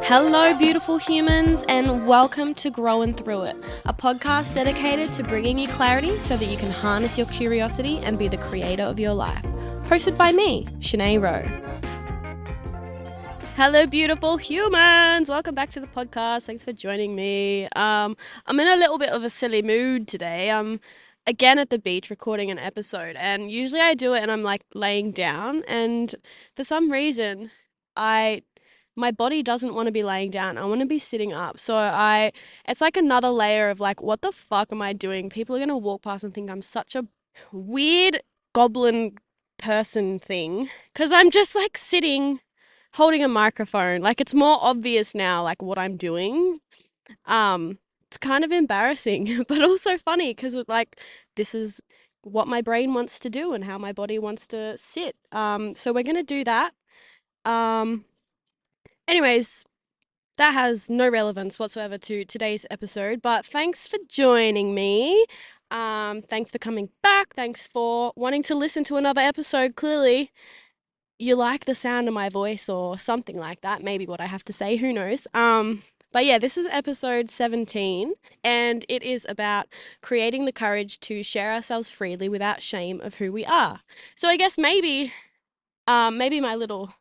Hello, beautiful humans, and welcome to Growing Through It, a podcast dedicated to bringing you clarity so that you can harness your curiosity and be the creator of your life. Hosted by me, Shanae Rowe. Hello, beautiful humans. Welcome back to the podcast. Thanks for joining me. I'm in a little bit of a silly mood today. I'm again at the beach recording an episode, and usually I do it and I'm like laying down, and for some reason my body doesn't want to be laying down. I want to be sitting up. So it's like another layer of like, what the fuck am I doing? People are going to walk past and think I'm such a weird goblin person thing, because I'm just like sitting holding a microphone. Like, it's more obvious now, like, what I'm doing. It's kind of embarrassing, but also funny, because like, this is what my brain wants to do and how my body wants to sit. So we're gonna do that. Anyways, that has no relevance whatsoever to today's episode, but thanks for joining me. Thanks for coming back. Thanks for wanting to listen to another episode. Clearly, you like the sound of my voice or something like that. Maybe what I have to say, who knows? But yeah, this is episode 17, and it is about creating the courage to share ourselves freely without shame of who we are. So I guess maybe my little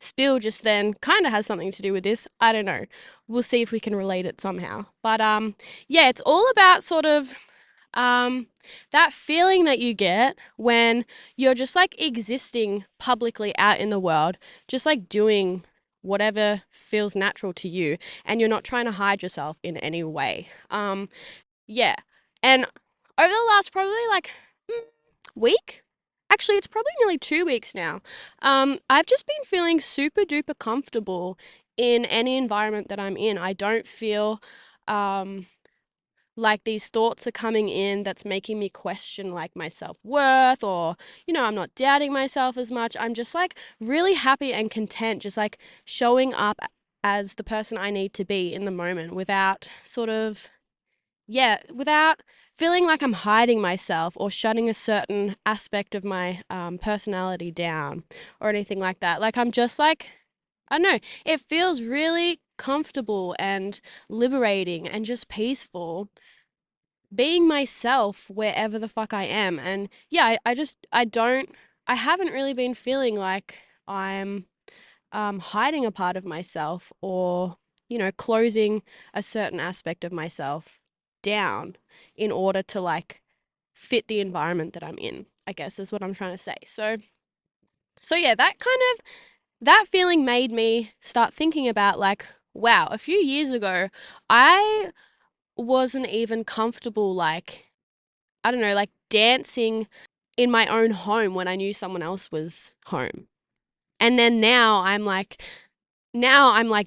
spiel just then kind of has something to do with this. I don't know. We'll see if we can relate it somehow. But yeah, it's all about sort of that feeling that you get when you're just like existing publicly out in the world, just like doing whatever feels natural to you, and you're not trying to hide yourself in any way. Yeah. And over the last probably like week, actually it's probably nearly 2 weeks now, I've just been feeling super duper comfortable in any environment that I'm in. I don't feel like these thoughts are coming in that's making me question like my self-worth, or I'm not doubting myself as much. I'm just like really happy and content, just like showing up as the person I need to be in the moment without without feeling like I'm hiding myself or shutting a certain aspect of my personality down or anything like that. Like, I'm just like, I don't know, it feels really comfortable and liberating and just peaceful being myself wherever the fuck I am. And yeah, I haven't really been feeling like I'm hiding a part of myself, or closing a certain aspect of myself down in order to like fit the environment that I'm in, I guess is what I'm trying to say. So yeah, that feeling made me start thinking about like, wow, a few years ago I wasn't even comfortable, like, I don't know, like dancing in my own home when I knew someone else was home. And then now I'm like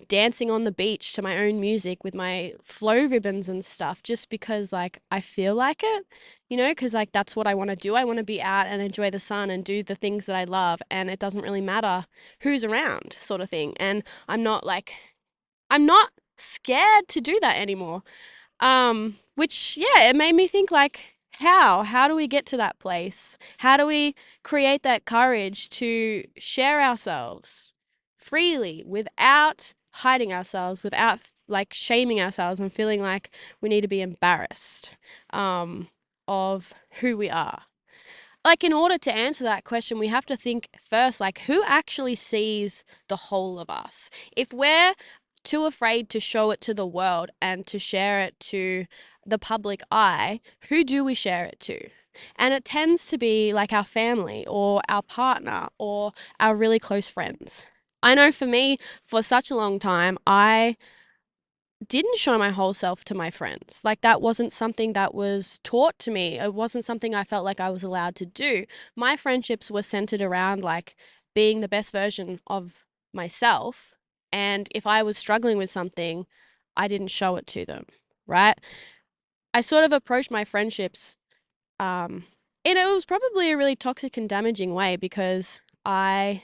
dancing on the beach to my own music with my flow ribbons and stuff, just because like I feel like it, because like that's what I want to do. I want to be out and enjoy the sun and do the things that I love, and it doesn't really matter who's around, sort of thing. And I'm not scared to do that anymore. Which, yeah, it made me think like, how do we get to that place? How do we create that courage to share ourselves freely without hiding ourselves, without like shaming ourselves and feeling like we need to be embarrassed of who we are? Like, in order to answer that question, we have to think first, like, who actually sees the whole of us? If we're too afraid to show it to the world and to share it to the public eye, who do we share it to? And it tends to be like our family or our partner or our really close friends. I know for me, for such a long time, I didn't show my whole self to my friends. Like, that wasn't something that was taught to me. It wasn't something I felt like I was allowed to do. My friendships were centered around like being the best version of myself. And if I was struggling with something, I didn't show it to them, right? I sort of approached my friendships, and it was probably a really toxic and damaging way, because I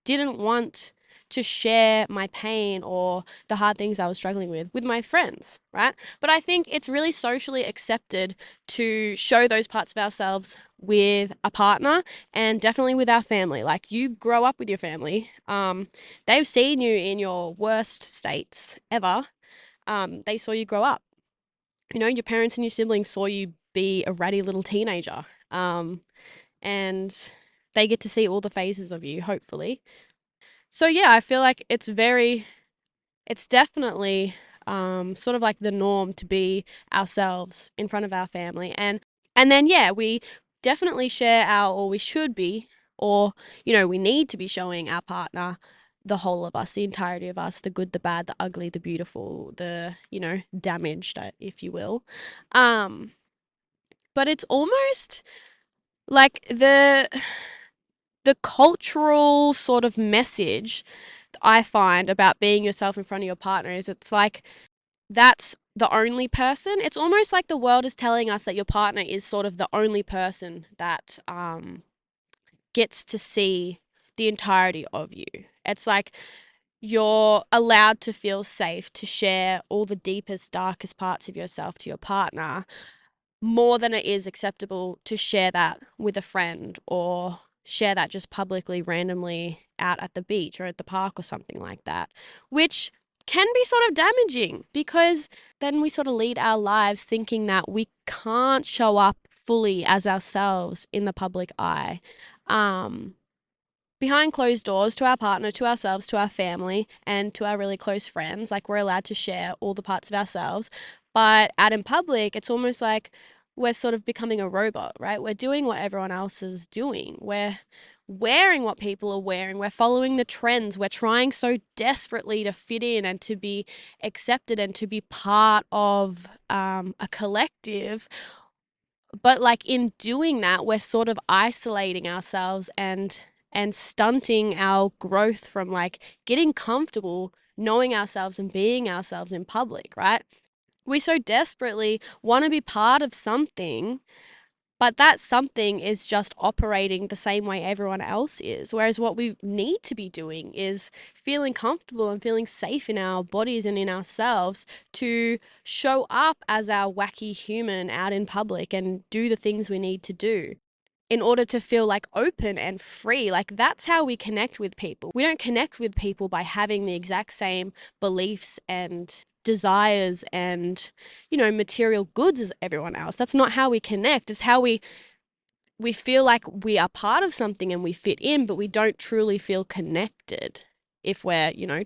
didn't want to share my pain or the hard things I was struggling with my friends, right? But I think it's really socially accepted to show those parts of ourselves with a partner and definitely with our family. Like, you grow up with your family. They've seen you in your worst states ever. They saw you grow up. You know, your parents and your siblings saw you be a ratty little teenager. And they get to see all the phases of you, hopefully. So yeah, I feel like it's definitely sort of like the norm to be ourselves in front of our family. And then, yeah, we definitely share or we should be, or, you know, we need to be showing our partner the whole of us, the entirety of us, the good, the bad, the ugly, the beautiful, the, you know, damaged, if you will. But it's almost like the cultural sort of message I find about being yourself in front of your partner is it's like that's the only person. It's almost like the world is telling us that your partner is sort of the only person that gets to see the entirety of you. It's like you're allowed to feel safe to share all the deepest, darkest parts of yourself to your partner, more than it is acceptable to share that with a friend or share that just publicly randomly out at the beach or at the park or something like that, which can be sort of damaging because then we sort of lead our lives thinking that we can't show up fully as ourselves in the public eye. Um, Behind closed doors, to our partner, to ourselves, to our family, and to our really close friends. Like, we're allowed to share all the parts of ourselves. But out in public, it's almost like we're sort of becoming a robot, right? We're doing what everyone else is doing. We're wearing what people are wearing. We're following the trends. We're trying so desperately to fit in and to be accepted and to be part of a collective. But like, in doing that, we're sort of isolating ourselves and stunting our growth from like getting comfortable knowing ourselves and being ourselves in public, right? We so desperately want to be part of something, but that something is just operating the same way everyone else is. Whereas what we need to be doing is feeling comfortable and feeling safe in our bodies and in ourselves to show up as our wacky human out in public and do the things we need to do in order to feel like open and free. Like, that's how we connect with people. We don't connect with people by having the exact same beliefs and desires and, you know, material goods as everyone else. That's not how we connect. It's how we feel like we are part of something and we fit in, but we don't truly feel connected if we're, you know,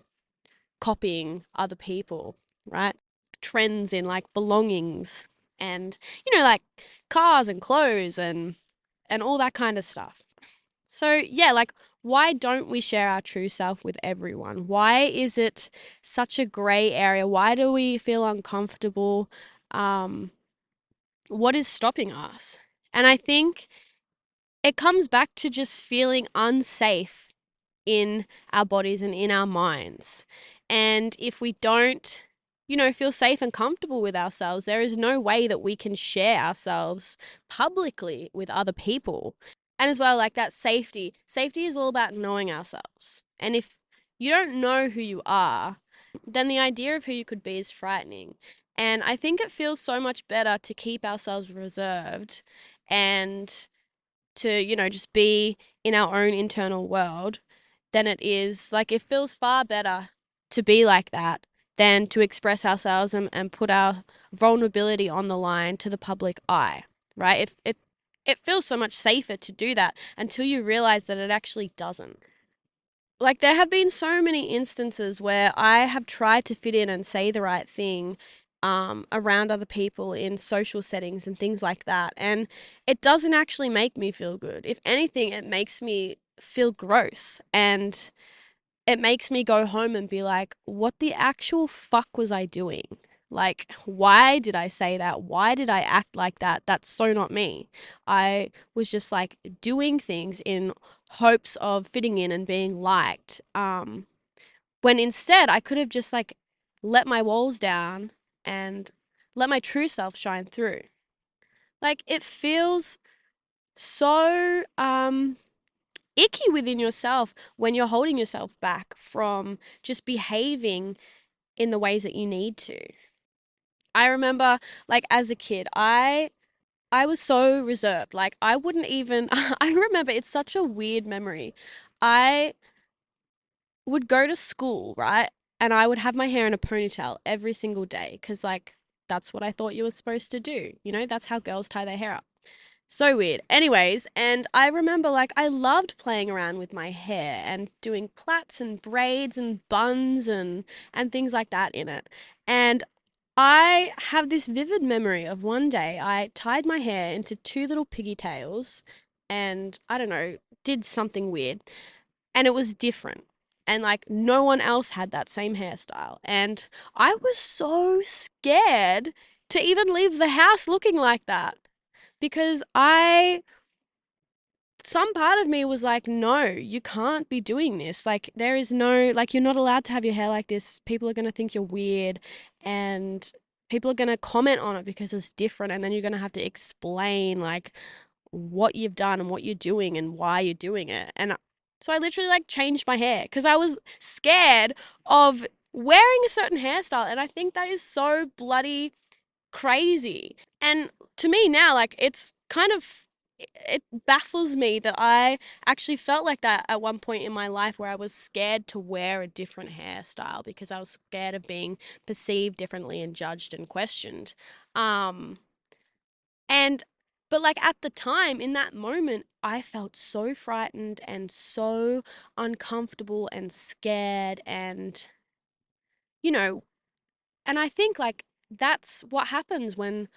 copying other people, right? Trends in like belongings and, you know, like cars and clothes and all that kind of stuff. So, yeah, like, why don't we share our true self with everyone? Why is it such a gray area? Why do we feel uncomfortable? What is stopping us? And I think it comes back to just feeling unsafe in our bodies and in our minds. And if we don't, you know, feel safe and comfortable with ourselves, there is no way that we can share ourselves publicly with other people. And as well, like, that safety is all about knowing ourselves. And if you don't know who you are, then the idea of who you could be is frightening. And I think it feels so much better to keep ourselves reserved and to, you know, just be in our own internal world than it is. Like, it feels far better to be like that than to express ourselves and put our vulnerability on the line to the public eye, right? It feels so much safer to do that until you realize that it actually doesn't. Like, there have been so many instances where I have tried to fit in and say the right thing around other people in social settings and things like that. And it doesn't actually make me feel good. If anything, it makes me feel gross. And it makes me go home and be like, what the actual fuck was I doing? Like, why did I say that? Why did I act like that? That's so not me. I was just like doing things in hopes of fitting in and being liked. When instead I could have just like let my walls down and let my true self shine through. Like, it feels so icky within yourself when you're holding yourself back from just behaving in the ways that you need to. I remember, like, as a kid, I was so reserved. Like, I wouldn't even I remember, it's such a weird memory. I would go to school, right? And I would have my hair in a ponytail every single day because, like, that's what I thought you were supposed to do. You know, that's how girls tie their hair up. So weird. Anyways, and I remember, like, I loved playing around with my hair and doing plaits and braids and buns and things like that in it. And I have this vivid memory of one day I tied my hair into two little piggy tails and I don't know, did something weird, and it was different. And like no one else had that same hairstyle. And I was so scared to even leave the house looking like that because some part of me was like, no, you can't be doing this. Like, there is no, like, you're not allowed to have your hair like this. People are going to think you're weird and people are going to comment on it because it's different. And then you're going to have to explain, like, what you've done and what you're doing and why you're doing it. And so I literally, like, changed my hair because I was scared of wearing a certain hairstyle. And I think that is so bloody crazy. And to me now, like, it's kind of, it baffles me that I actually felt like that at one point in my life where I was scared to wear a different hairstyle because I was scared of being perceived differently and judged and questioned. Um, and but like at the time in that moment, I felt so frightened and so uncomfortable and scared and you know, and I think like that's what happens when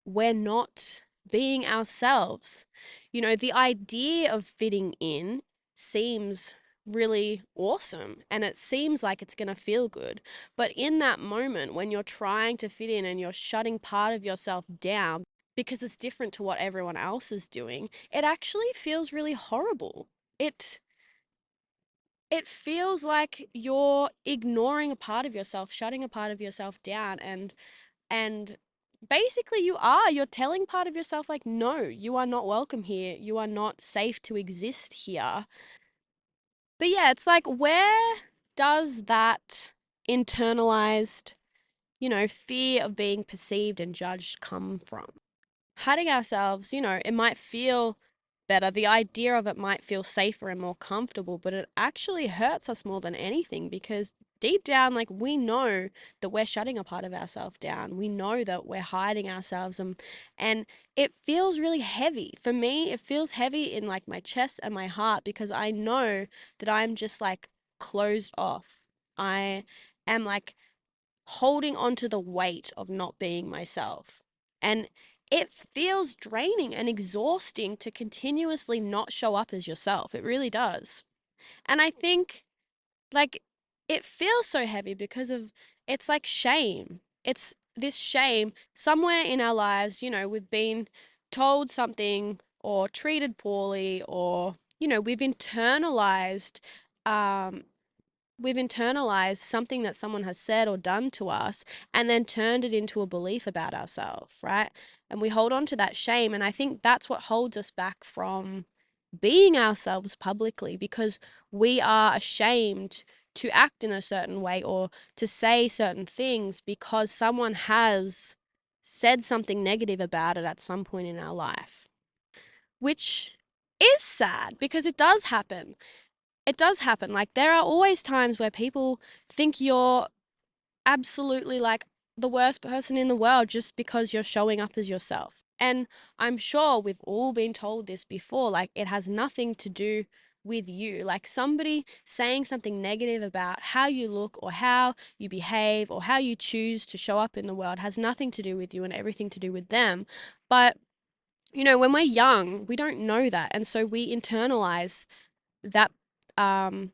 we're not being ourselves. You know, the idea of fitting in seems really awesome and it seems like it's going to feel good. But in that moment, when you're trying to fit in and you're shutting part of yourself down because it's different to what everyone else is doing, it actually feels really horrible. It it feels like you're ignoring a part of yourself, shutting a part of yourself down and basically you're telling part of yourself like, no, you are not welcome here, you are not safe to exist here. But yeah, it's like, where does that internalized, fear of being perceived and judged come from? Hiding ourselves, it might feel better. The idea of it might feel safer and more comfortable, but it actually hurts us more than anything because deep down, like, we know that we're shutting a part of ourselves down. We know that we're hiding ourselves and it feels really heavy. For me, it feels heavy in like my chest and my heart because I know that I'm just like closed off. I am like holding on to the weight of not being myself. And it feels draining and exhausting to continuously not show up as yourself. It really does. And I think, like, it feels so heavy because of it's like shame. It's this shame somewhere in our lives, we've been told something or treated poorly or, um, we've internalized something that someone has said or done to us and then turned it into a belief about ourselves, right? And we hold on to that shame. And I think that's what holds us back from being ourselves publicly because we are ashamed to act in a certain way or to say certain things because someone has said something negative about it at some point in our life, which is sad because it does happen. It does happen. Like, there are always times where people think you're absolutely like the worst person in the world just because you're showing up as yourself. And I'm sure we've all been told this before. Like, it has nothing to do with you. Like, somebody saying something negative about how you look or how you behave or how you choose to show up in the world has nothing to do with you and everything to do with them. But, when we're young, we don't know that. And so that um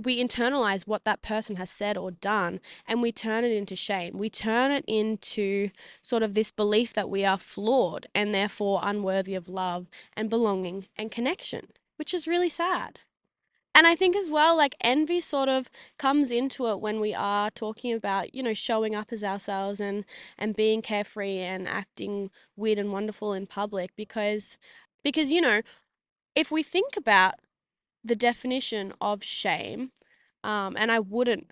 we internalize what that person has said or done and we turn it into shame. We turn it into sort of this belief that we are flawed and therefore unworthy of love and belonging and connection, which is really sad. And I think as well, like, envy sort of comes into it when we are talking about, showing up as ourselves and being carefree and acting weird and wonderful in public because if we think about the definition of shame, and I wouldn't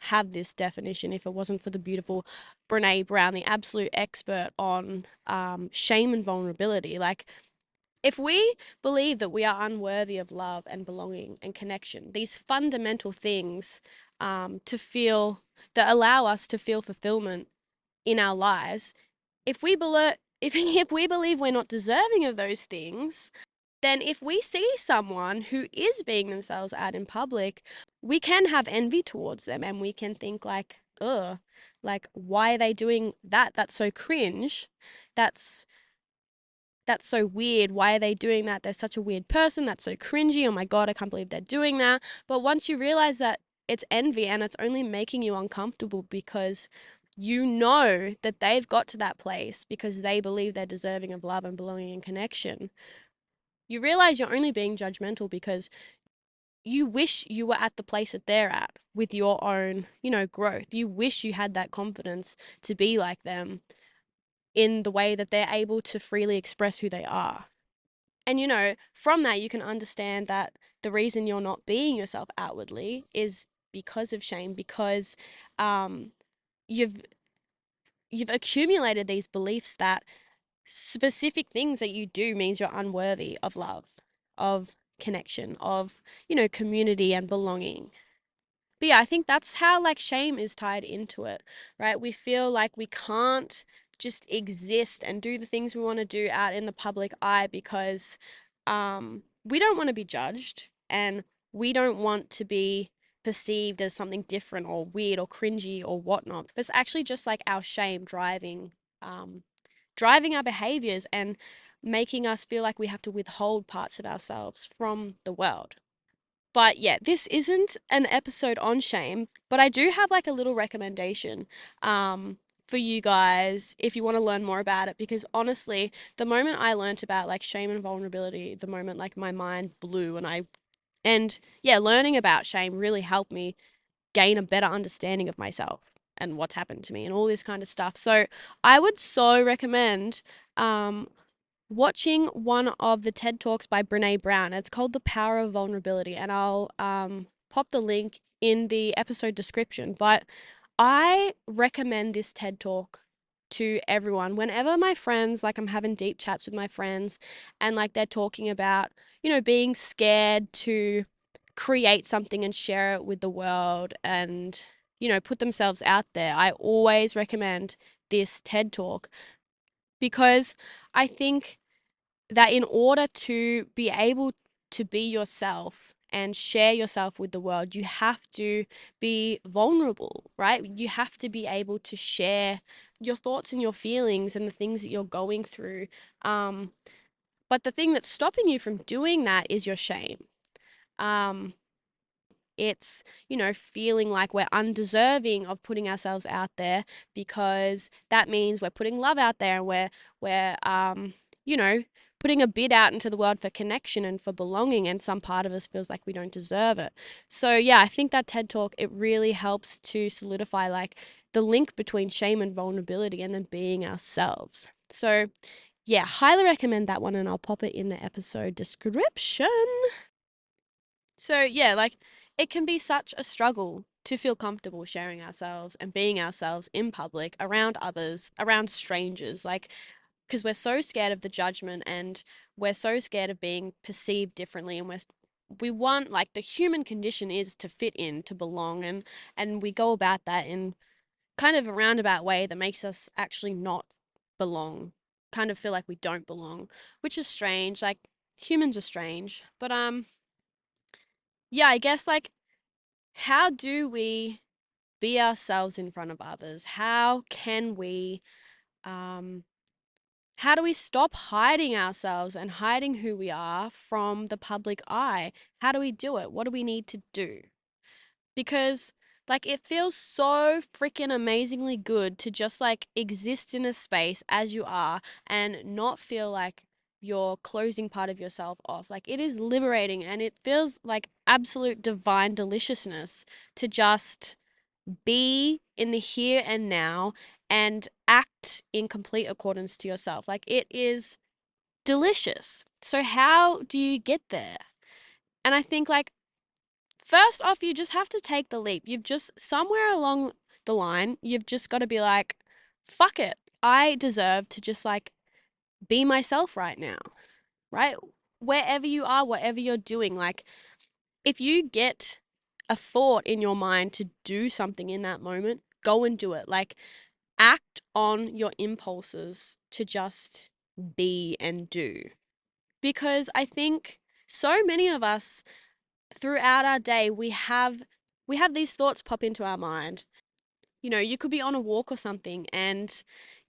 have this definition if it wasn't for the beautiful Brene Brown, the absolute expert on shame and vulnerability. Like, if we believe that we are unworthy of love and belonging and connection, these fundamental things to feel that allow us to feel fulfillment in our lives, if we believe if we believe we're not deserving of those things, then if we see someone who is being themselves out in public, we can have envy towards them and we can think like, ugh, like, why are they doing that? That's so cringe. That's that's so weird. Why are they doing that? They're such a weird person. That's so cringy. Oh my God, I can't believe they're doing that. But once you realize that it's envy and it's only making you uncomfortable because you know that they've got to that place because they believe they're deserving of love and belonging and connection, you realize you're only being judgmental because you wish you were at the place that they're at with your own, growth. You wish you had that confidence to be like them in the way that they're able to freely express who they are. And, from that, you can understand that the reason you're not being yourself outwardly is because of shame, because you've accumulated these beliefs that specific things that you do means you're unworthy of love, of connection, of, community and belonging. But yeah, I think that's how like shame is tied into it, right? We feel like we can't just exist and do the things we want to do out in the public eye because we don't want to be judged and we don't want to be perceived as something different or weird or cringy or whatnot. But it's actually just like our shame um, driving our behaviors and making us feel like we have to withhold parts of ourselves from the world. But yeah, this isn't an episode on shame, but I do have like a little recommendation for you guys if you want to learn more about it. Because honestly, the moment I learnt about like shame and vulnerability, the moment like my mind blew and yeah, learning about shame really helped me gain a better understanding of myself and what's happened to me and all this kind of stuff. So I would so recommend watching one of the TED Talks by Brene Brown. It's called The Power of Vulnerability, and I'll pop the link in the episode description. But I recommend this TED Talk to everyone. Whenever my friends, like I'm having deep chats with my friends and like they're talking about, being scared to create something and share it with the world and, put themselves out there, I always recommend this TED Talk because I think that in order to be able to be yourself and share yourself with the world, you have to be vulnerable, right? You have to be able to share your thoughts and your feelings and the things that you're going through. But the thing that's stopping you from doing that is your shame. It's, feeling like we're undeserving of putting ourselves out there because that means we're putting love out there and we're putting a bid out into the world for connection and for belonging, and some part of us feels like we don't deserve it. So yeah, I think that TED Talk, it really helps to solidify like the link between shame and vulnerability and then being ourselves. So yeah, highly recommend that one, and I'll pop it in the episode description. So yeah, like it can be such a struggle to feel comfortable sharing ourselves and being ourselves in public around others, around strangers, like because we're so scared of the judgment and we're so scared of being perceived differently, and we want, like, the human condition is to fit in, to belong, and we go about that in kind of a roundabout way that makes us actually not belong, kind of feel like we don't belong, which is strange. Like, humans are strange. But yeah, I guess, like, how do we be ourselves in front of others? Um how do we stop hiding ourselves and hiding who we are from the public eye? How do we do it? What do we need to do? Because like it feels so freaking amazingly good to just like exist in a space as you are and not feel like you're closing part of yourself off. Like it is liberating and it feels like absolute divine deliciousness to just be in the here and now and act in complete accordance to yourself. Like it is delicious. So how do you get there? And I think like first off, you just have to take the leap. You've just somewhere along the line, you've just got to be like, fuck it. I deserve to just like be myself right now, right? Wherever you are, whatever you're doing, like if you get a thought in your mind to do something in that moment, go and do it. Like act on your impulses to just be and do. Because I think so many of us throughout our day we have these thoughts pop into our mind. You could be on a walk or something and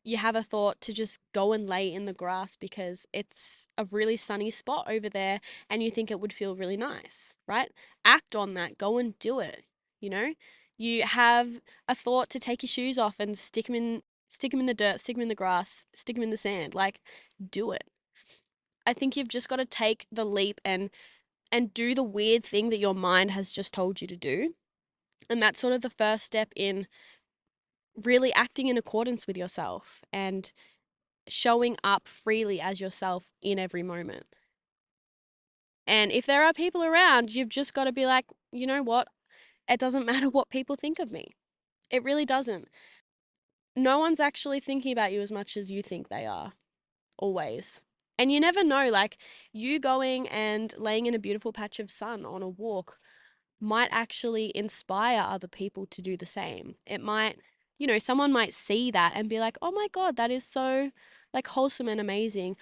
you have a thought to just go and lay in the grass because it's a really sunny spot over there and you think it would feel really nice, right? Act on that, go and do it, you know? You have a thought to take your shoes off and stick them in the dirt, stick them in the grass, stick them in the sand. Like do it. I think you've just got to take the leap and do the weird thing that your mind has just told you to do. And that's sort of the first step in really acting in accordance with yourself and showing up freely as yourself in every moment. And if there are people around, you've just got to be like, you know what? It doesn't matter what people think of me. It really doesn't. No one's actually thinking about you as much as you think they are, always. And you never know, like, you going and laying in a beautiful patch of sun on a walk might actually inspire other people to do the same. It might, someone might see that and be like, oh my God, that is so like wholesome and amazing.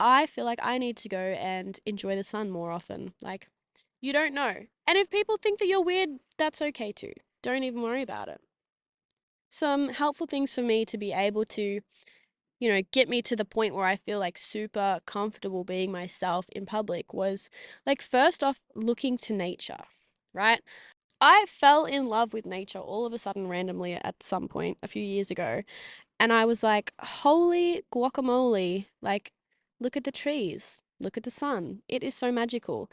I feel like I need to go and enjoy the sun more often. Like, you don't know. And if people think that you're weird, that's okay too. Don't even worry about it. Some helpful things for me to be able to, get me to the point where I feel like super comfortable being myself in public was like, first off, looking to nature, right? I fell in love with nature all of a sudden randomly at some point a few years ago. And I was like, holy guacamole. Like, look at the trees, look at the sun. It is so magical.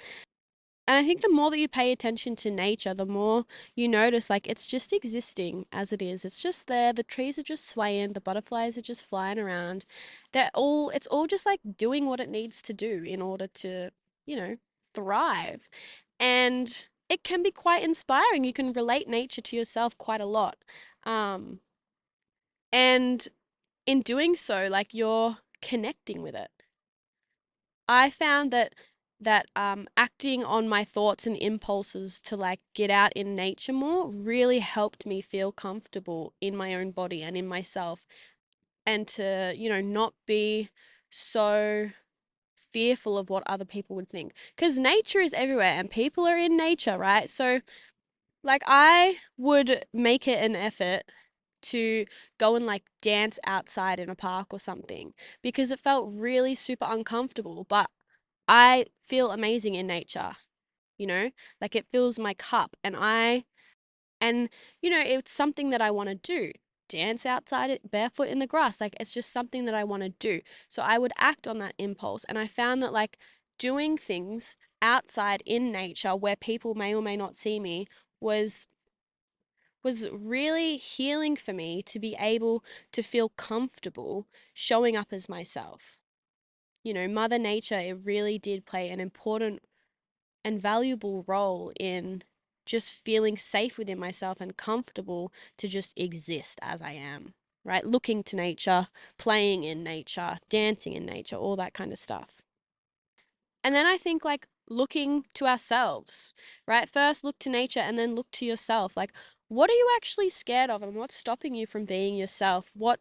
And I think the more that you pay attention to nature, the more you notice like it's just existing as it is. It's just there. The trees are just swaying, the butterflies are just flying around. It's all just like doing what it needs to do in order to, you know, thrive. And it can be quite inspiring. You can relate nature to yourself quite a lot. Um, and in doing so, like you're connecting with it. I found that acting on my thoughts and impulses to like get out in nature more really helped me feel comfortable in my own body and in myself, and to, not be so fearful of what other people would think, because nature is everywhere and people are in nature, right? So like I would make it an effort to go and like dance outside in a park or something because it felt really super uncomfortable, but I feel amazing in nature, you know? Like it fills my cup and it's something that I want to do. Dance outside it barefoot in the grass. Like it's just something that I want to do. So I would act on that impulse, and I found that like doing things outside in nature where people may or may not see me was really healing for me to be able to feel comfortable showing up as myself. Mother Nature, it really did play an important and valuable role in just feeling safe within myself and comfortable to just exist as I am, right? Looking to nature, playing in nature, dancing in nature, all that kind of stuff. And then I think like looking to ourselves, right? First look to nature and then look to yourself. Like what are you actually scared of and what's stopping you from being yourself? What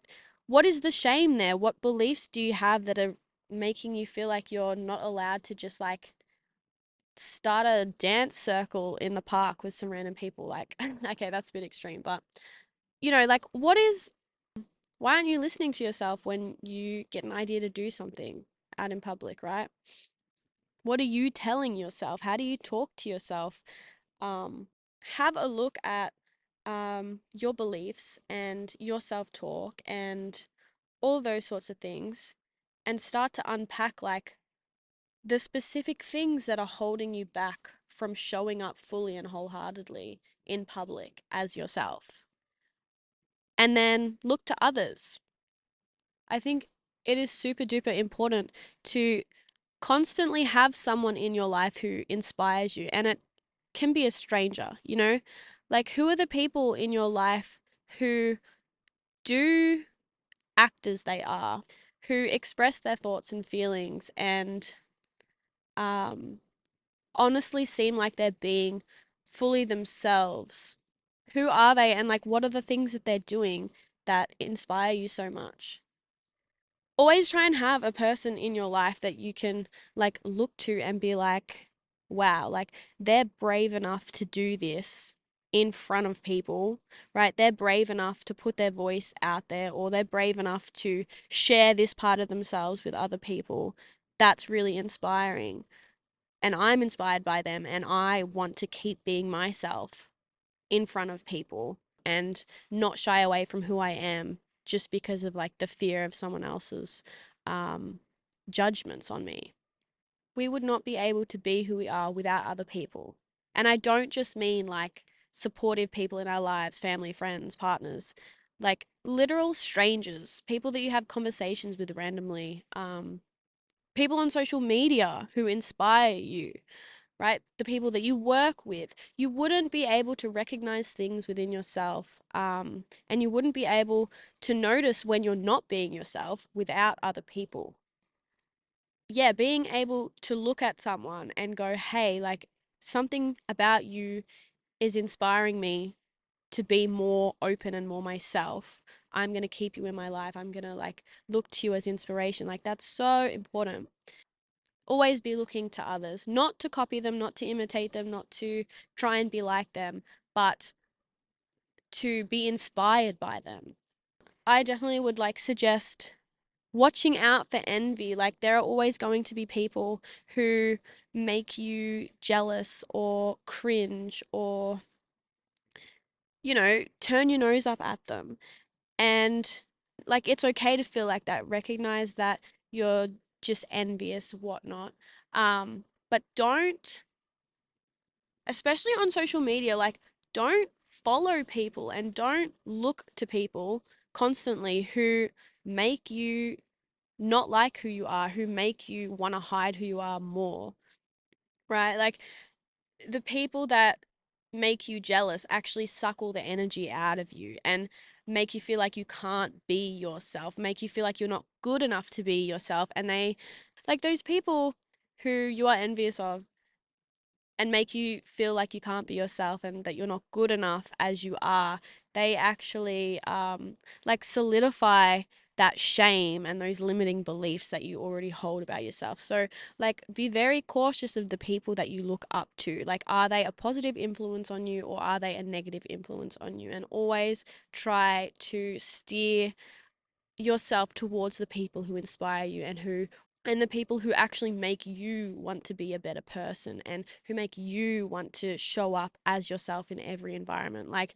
is the shame there? What beliefs do you have that are making you feel like you're not allowed to just like start a dance circle in the park with some random people? Like okay, that's a bit extreme, but like why aren't you listening to yourself when you get an idea to do something out in public, right? What are you telling yourself? How do you talk to yourself? Have a look at your beliefs and your self-talk and all those sorts of things, and start to unpack like the specific things that are holding you back from showing up fully and wholeheartedly in public as yourself. And then look to others. I think it is super duper important to constantly have someone in your life who inspires you, and it can be a stranger, you know? Like, who are the people in your life who do act as they are, who express their thoughts and feelings and um, honestly seem like they're being fully themselves? Who are they, and like, what are the things that they're doing that inspire you so much? Always try and have a person in your life that you can like look to and be like, wow, like they're brave enough to do this in front of people, right? They're brave enough to put their voice out there, or they're brave enough to share this part of themselves with other people. That's really inspiring. And I'm inspired by them, and I want to keep being myself in front of people and not shy away from who I am just because of like the fear of someone else's um, judgments on me. We would not be able to be who we are without other people. And I don't just mean like supportive people in our lives, family, friends, partners, like literal strangers, people that you have conversations with randomly, people on social media who inspire you, right? The people that you work with, you wouldn't be able to recognize things within yourself. And you wouldn't be able to notice when you're not being yourself without other people. Yeah, being able to look at someone and go, hey, like something about you is inspiring me to be more open and more myself. I'm going to keep you in my life. I'm going to like look to you as inspiration. Like that's so important. Always be looking to others, not to copy them, not to imitate them, not to try and be like them, but to be inspired by them. I definitely would like suggest watching out for envy. Like there are always going to be people who make you jealous or cringe or, you know, turn your nose up at them. And like it's okay to feel like that. Recognize that you're just envious, whatnot. But don't, especially on social media, like don't follow people and don't look to people constantly who make you not like who you are, who make you want to hide who you are more, right? Like the people that make you jealous actually suck all the energy out of you and make you feel like you can't be yourself, make you feel like you're not good enough to be yourself. And they, like those people who you are envious of, and make you feel like you can't be yourself and that you're not good enough as you are, they actually like solidify that shame and those limiting beliefs that you already hold about yourself. So like be very cautious of the people that you look up to. Like are they a positive influence on you or are they a negative influence on you? And always try to steer yourself towards the people who inspire you and the people who actually make you want to be a better person and who make you want to show up as yourself in every environment. Like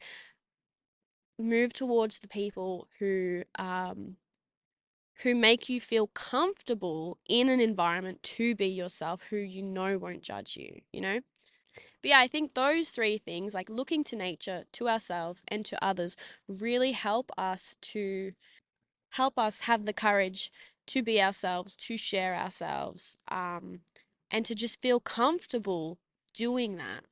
move towards the people who make you feel comfortable in an environment to be yourself, who you know won't judge you, you know? But yeah, I think those three things, like looking to nature, to ourselves, and to others, really help us have the courage to be ourselves, to share ourselves, and to just feel comfortable doing that.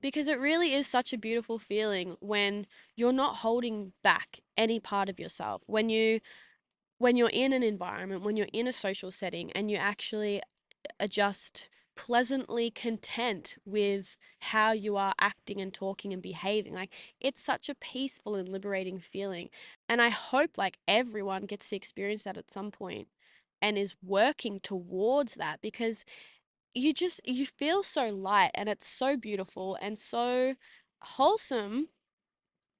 Because it really is such a beautiful feeling when you're not holding back any part of yourself. When you're in an environment, when you're in a social setting, and you actually are just pleasantly content with how you are acting and talking and behaving. Like it's such a peaceful and liberating feeling. And I hope like everyone gets to experience that at some point and is working towards that, because you feel so light and it's so beautiful and so wholesome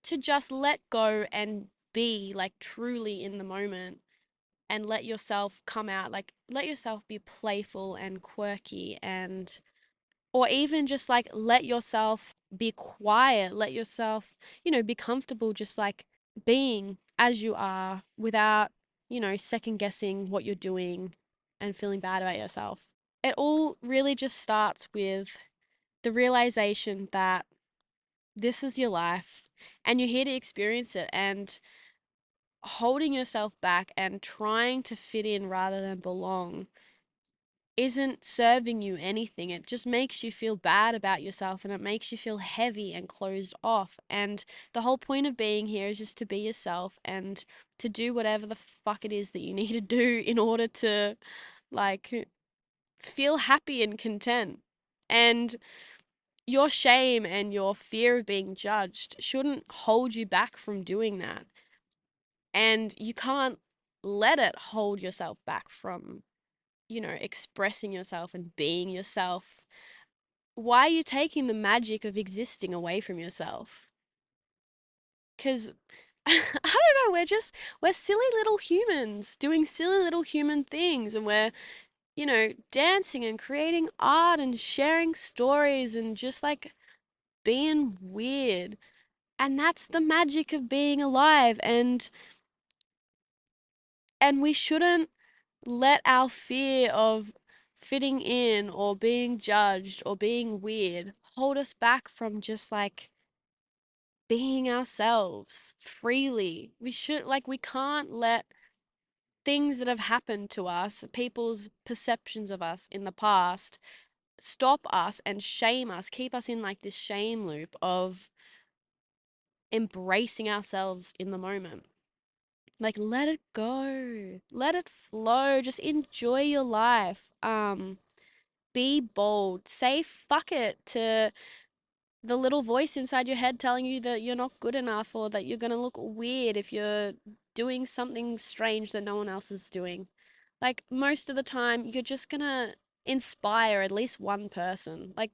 to just let go and be like truly in the moment and let yourself come out, like let yourself be playful and quirky, and or even just like let yourself be quiet, let yourself, you know, be comfortable just like being as you are without, you know, second guessing what you're doing and feeling bad about yourself. It all really just starts with the realization that this is your life and you're here to experience it, and holding yourself back and trying to fit in rather than belong isn't serving you anything. It just makes you feel bad about yourself, and it makes you feel heavy and closed off. And the whole point of being here is just to be yourself and to do whatever the fuck it is that you need to do in order to, like, feel happy and content. And your shame and your fear of being judged shouldn't hold you back from doing that. And you can't let it hold yourself back from, expressing yourself and being yourself. Why are you taking the magic of existing away from yourself? Because I don't know, we're silly little humans doing silly little human things, and we're, dancing and creating art and sharing stories and just like being weird. And that's the magic of being alive. And we shouldn't let our fear of fitting in or being judged or being weird hold us back from just like being ourselves freely. We can't let things that have happened to us, people's perceptions of us in the past, stop us and shame us, keep us in like this shame loop of embracing ourselves in the moment. Like, let it go, let it flow, just enjoy your life. Be bold, say fuck it to the little voice inside your head telling you that you're not good enough or that you're going to look weird if you're doing something strange that no one else is doing. Like, most of the time, you're just going to inspire at least one person. Like,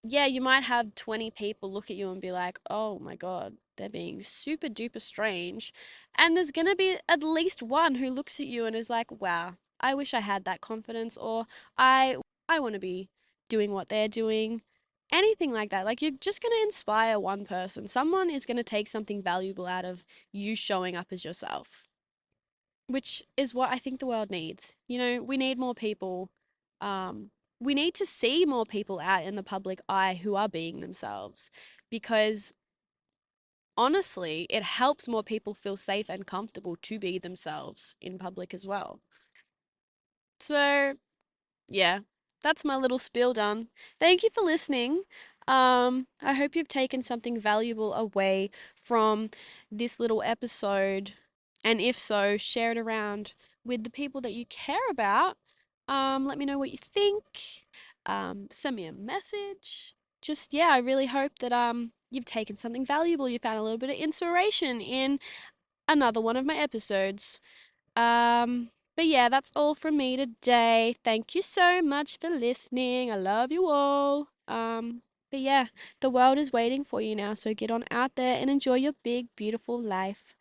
yeah, you might have 20 people look at you and be like, oh my God, they're being super duper strange. And there's going to be at least one who looks at you and is like, wow, I wish I had that confidence, or I want to be doing what they're doing. Anything like that. Like, you're just going to inspire one person. Someone is going to take something valuable out of you showing up as yourself, which is what I think the world needs. We need more people. We need to see more people out in the public eye who are being themselves, because honestly, it helps more people feel safe and comfortable to be themselves in public as well. So, yeah, that's my little spiel done. Thank you for listening. I hope you've taken something valuable away from this little episode. And if so, share it around with the people that you care about. Let me know what you think. Send me a message. Just, yeah, I really hope that you've taken something valuable. You found a little bit of inspiration in another one of my episodes. But yeah, that's all from me today. Thank you so much for listening. I love you all. But yeah, the world is waiting for you now, so get on out there and enjoy your big, beautiful life.